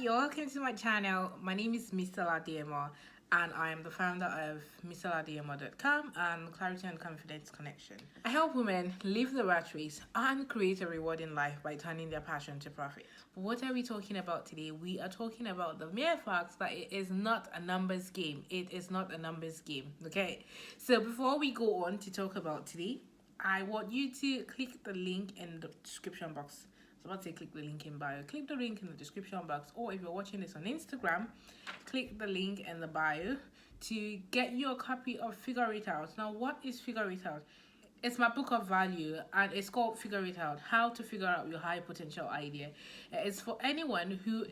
you're welcome to my channel. My name is Mr. Ladiemo and I am the founder of MrLadiemo.com and Clarity and Confidence Connection. I help women live the rat race and create a rewarding life by turning their passion to profit. But what are we talking about today? We are talking about the mere fact that it is not a numbers game. It is not a numbers game, okay? So before we go on to talk about today, I want you to click the link in the description box. So let's say click the link in bio. Click the link in the description box, or if you're watching this on Instagram, click the link in the bio to get your copy of Figure It Out. Now, what is Figure It Out? It's my book of value and it's called Figure It Out, How to Figure Out Your High Potential Idea. It's for anyone who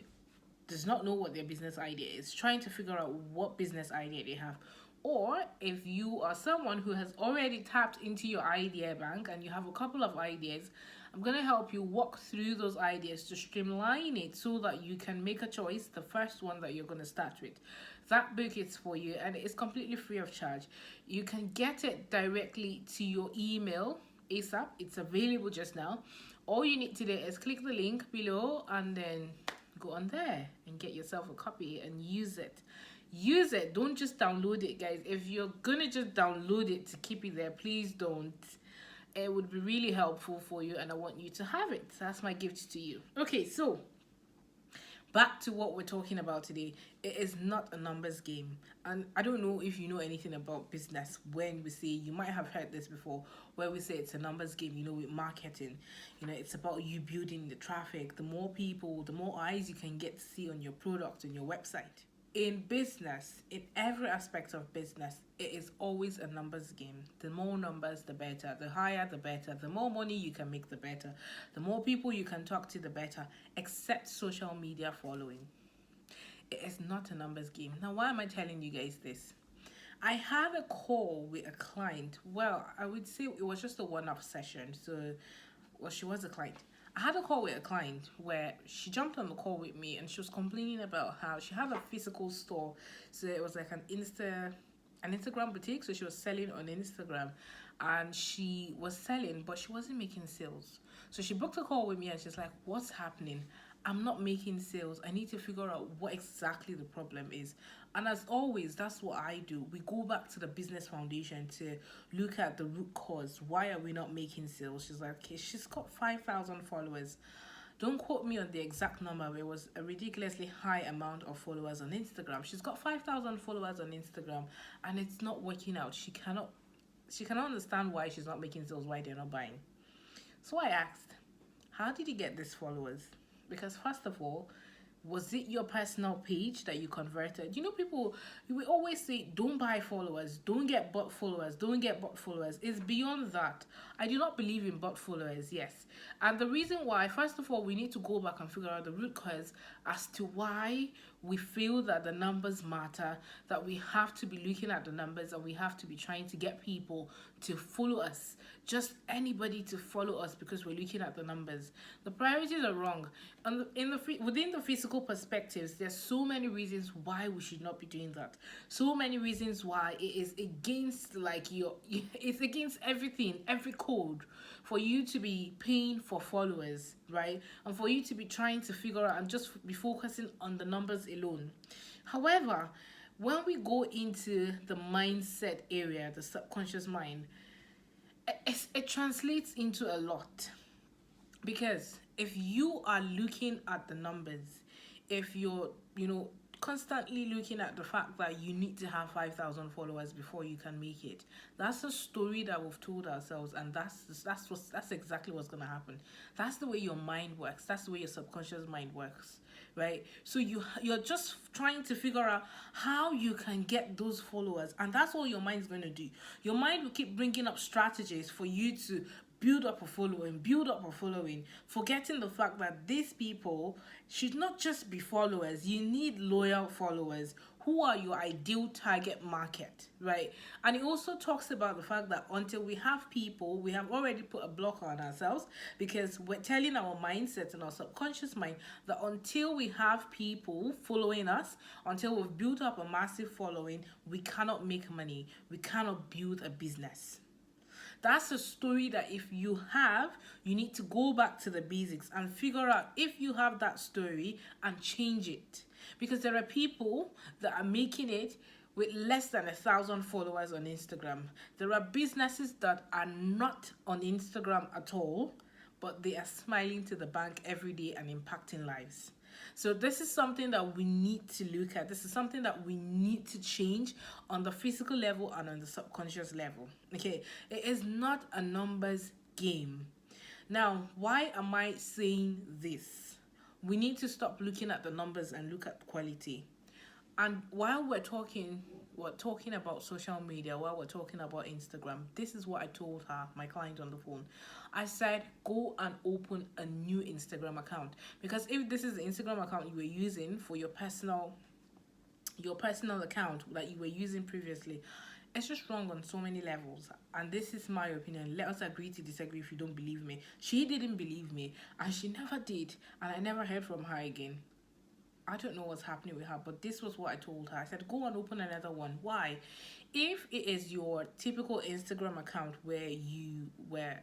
does not know what their business idea is, trying to figure out what business idea they have. Or if you are someone who has already tapped into your idea bank and you have a couple of ideas, I'm going to help you walk through those ideas to streamline it so that you can make a choice, the first one that you're going to start with. That book is for you and it's completely free of charge. You can get it directly to your email ASAP. It's available just now. All you need to do is click the link below and then go on there and get yourself a copy and use it. Use it. Don't just download it, guys. If you're gonna just download it to keep it there, please don't. It would be really helpful for you and I want you to have it. That's my gift to you. Okay, so back to what we're talking about today. It is not a numbers game. And I don't know if you know anything about business when we say, you might have heard this before, where we say it's a numbers game, with marketing. It's about you building the traffic. The more people, the more eyes you can get to see on your product, on your website. In business, in every aspect of business, it is always a numbers game. The more numbers, the better. The higher, the better. The more money you can make, the better. The more people you can talk to, the better. Except social media following. It is not a numbers game. Now, why am I telling you guys this? I had a call with a client. Well, I would say it was just a one-off session. She was a client. I had a call with a client where she jumped on the call with me and she was complaining about how she had a physical store. So it was like an Instagram boutique. So she was selling on Instagram and she was selling, but she wasn't making sales. So she booked a call with me and she's like, what's happening? I'm not making sales. I need to figure out what exactly the problem is. And as always, that's what I do. We go back to the business foundation to look at the root cause. Why are we not making sales? She's like, okay, she's got 5,000 followers. Don't quote me on the exact number, but it was a ridiculously high amount of followers on Instagram. She's got 5,000 followers on Instagram and it's not working out. She cannot understand why she's not making sales, why they're not buying. So I asked, how did you get these followers? Because first of all, was it your personal page that you converted? People, we always say, don't buy followers, don't get bot followers, don't get bot followers. It's beyond that. I do not believe in bot followers, yes. And the reason why, first of all, we need to go back and figure out the root cause as to why we feel that the numbers matter, that we have to be looking at the numbers and we have to be trying to get people to follow us. Just anybody to follow us because we're looking at the numbers. The priorities are wrong. And within the physical perspectives, there's so many reasons why we should not be doing that. So many reasons why it is against it's against everything, every code for you to be paying for followers, right? And for you to be trying to figure out and just be focusing on the numbers alone. However, when we go into the mindset area, the subconscious mind, it translates into a lot. Because if you are looking at the numbers, if you're, constantly looking at the fact that you need to have 5,000 followers before you can make it, that's a story that we've told ourselves, and that's exactly what's going to happen. That's the way your mind works. That's the way your subconscious mind works, right? So you're just trying to figure out how you can get those followers, and that's all your mind's going to do. Your mind will keep bringing up strategies for you to build up a following, forgetting the fact that these people should not just be followers. You need loyal followers who are your ideal target market, right? And it also talks about the fact that until we have people, we have already put a block on ourselves, because we're telling our mindset and our subconscious mind that until we have people following us, until we've built up a massive following, we cannot make money, we cannot build a business. That's a story that if you have, you need to go back to the basics and figure out if you have that story and change it. Because there are people that are making it with less than 1,000 followers on Instagram. There are businesses that are not on Instagram at all, but they are smiling to the bank every day and impacting lives. So this is something that we need to look at. This is something that we need to change on the physical level and on the subconscious level. Okay, it is not a numbers game. Now, why am I saying this? We need to stop looking at the numbers and look at quality. And while we're talking about social media, while we're talking about Instagram, this is what I told her, my client on the phone. I said, go and open a new Instagram account. Because if this is the Instagram account you were using for your personal account that you were using previously, it's just wrong on so many levels. And this is my opinion. Let us agree to disagree if you don't believe me. She didn't believe me, and she never did, and I never heard from her again. I don't know what's happening with her, but this was what I told her. I said, go and open another one. Why? If it is your typical Instagram account where you were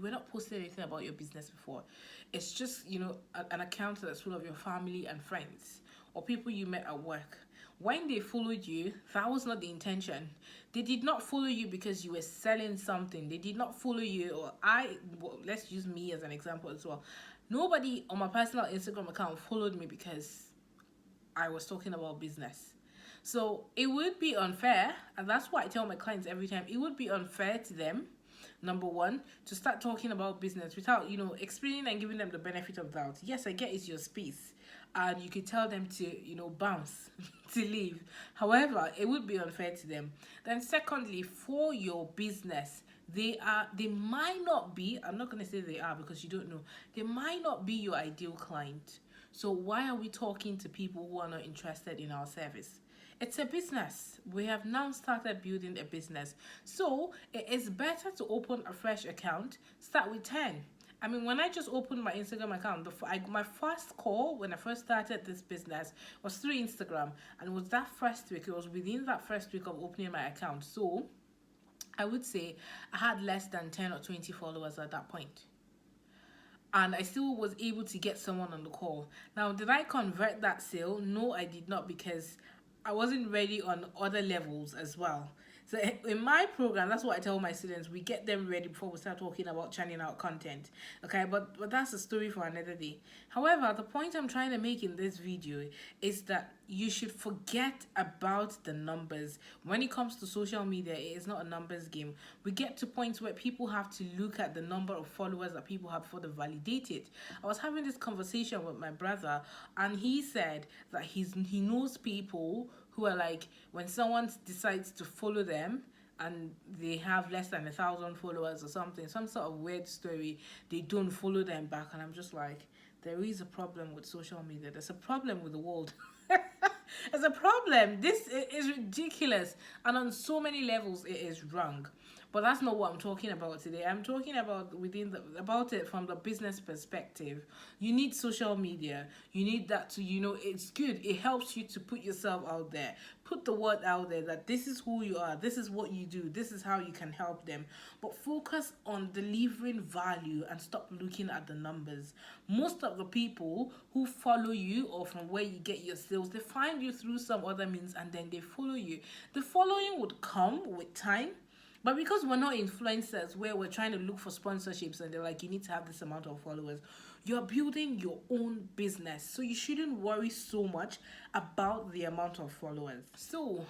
not posting anything about your business before, it's just, an account that's full of your family and friends or people you met at work. When they followed you, that was not the intention. They did not follow you because you were selling something. They did not follow you, let's use me as an example as well. Nobody on my personal Instagram account followed me because I was talking about business. So it would be unfair, and that's what I tell my clients every time. It would be unfair to them, number one, to start talking about business without, explaining and giving them the benefit of doubt. Yes, I get it's your space, and you could tell them to, bounce, to leave. However, it would be unfair to them. Then secondly, for your business, they might not be, I'm not going to say they are because you don't know, they might not be your ideal client. So why are we talking to people who are not interested in our service? It's a business. We have now started building a business. So it is better to open a fresh account, start with 10. I mean, when I just opened my Instagram account, my first call when I first started this business was through Instagram. And it was that first week, it was within that first week of opening my account. So I would say I had less than 10 or 20 followers at that point. And I still was able to get someone on the call. Now, did I convert that sale? No, I did not, because I wasn't ready on other levels as well. So in my program, that's what I tell my students. We get them ready before we start talking about churning out content. Okay, but that's a story for another day. However, the point I'm trying to make in this video is that you should forget about the numbers. When it comes to social media, it is not a numbers game. We get to points where people have to look at the number of followers that people have before they validate it. I was having this conversation with my brother, and he said that he knows people who are like, when someone decides to follow them and they have less than 1,000 followers or something, some sort of weird story, they don't follow them back. And I'm just like, there is a problem with social media. There's a problem with the world. There's a problem. This is ridiculous. And on so many levels, it is wrong. But that's not what I'm talking about today. I'm talking about about it from the business perspective. You need social media. You need that to, it's good. It helps you to put yourself out there. Put the word out there that this is who you are. This is what you do. This is how you can help them. But focus on delivering value and stop looking at the numbers. Most of the people who follow you or from where you get your sales, they find you through some other means and then they follow you. The following would come with time. But because we're not influencers where we're trying to look for sponsorships and they're like, you need to have this amount of followers, you're building your own business. So you shouldn't worry so much about the amount of followers. So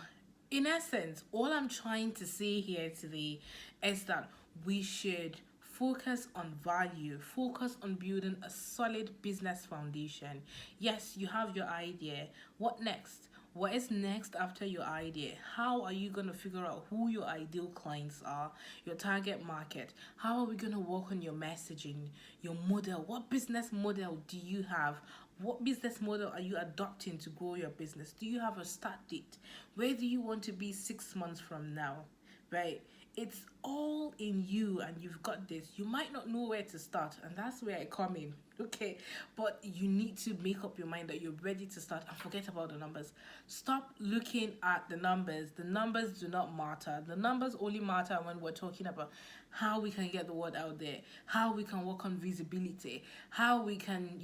in essence, all I'm trying to say here today is that we should focus on value, focus on building a solid business foundation. Yes, you have your idea. What next? What is next after your idea? How are you going to figure out who your ideal clients are, your target market? How are we going to work on your messaging, your model? What business model do you have? What business model are you adopting to grow your business? Do you have a start date? Where do you want to be 6 months from now? Right? It's all in you, and you've got this. You might not know where to start, and that's where I come in. Okay, but you need to make up your mind that you're ready to start and forget about the numbers. Stop looking at the numbers. The numbers do not matter. The numbers only matter when we're talking about how we can get the word out there, how we can work on visibility, how we can,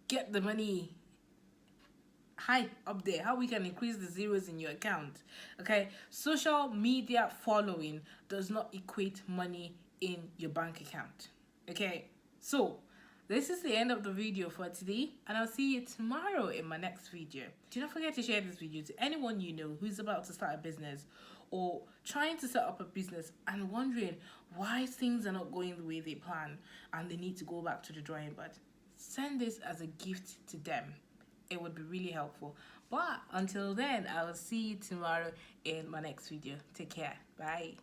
get the money high up there, how we can increase the zeros in your account. Okay, social media following does not equate money in your bank account. Okay, so this is the end of the video for today, and I'll see you tomorrow in my next video. Do not forget to share this video to anyone you know who's about to start a business or trying to set up a business and wondering why things are not going the way they plan and they need to go back to the drawing board. Send this as a gift to them. It would be really helpful. But until then, I will see you tomorrow in my next video. Take care. Bye.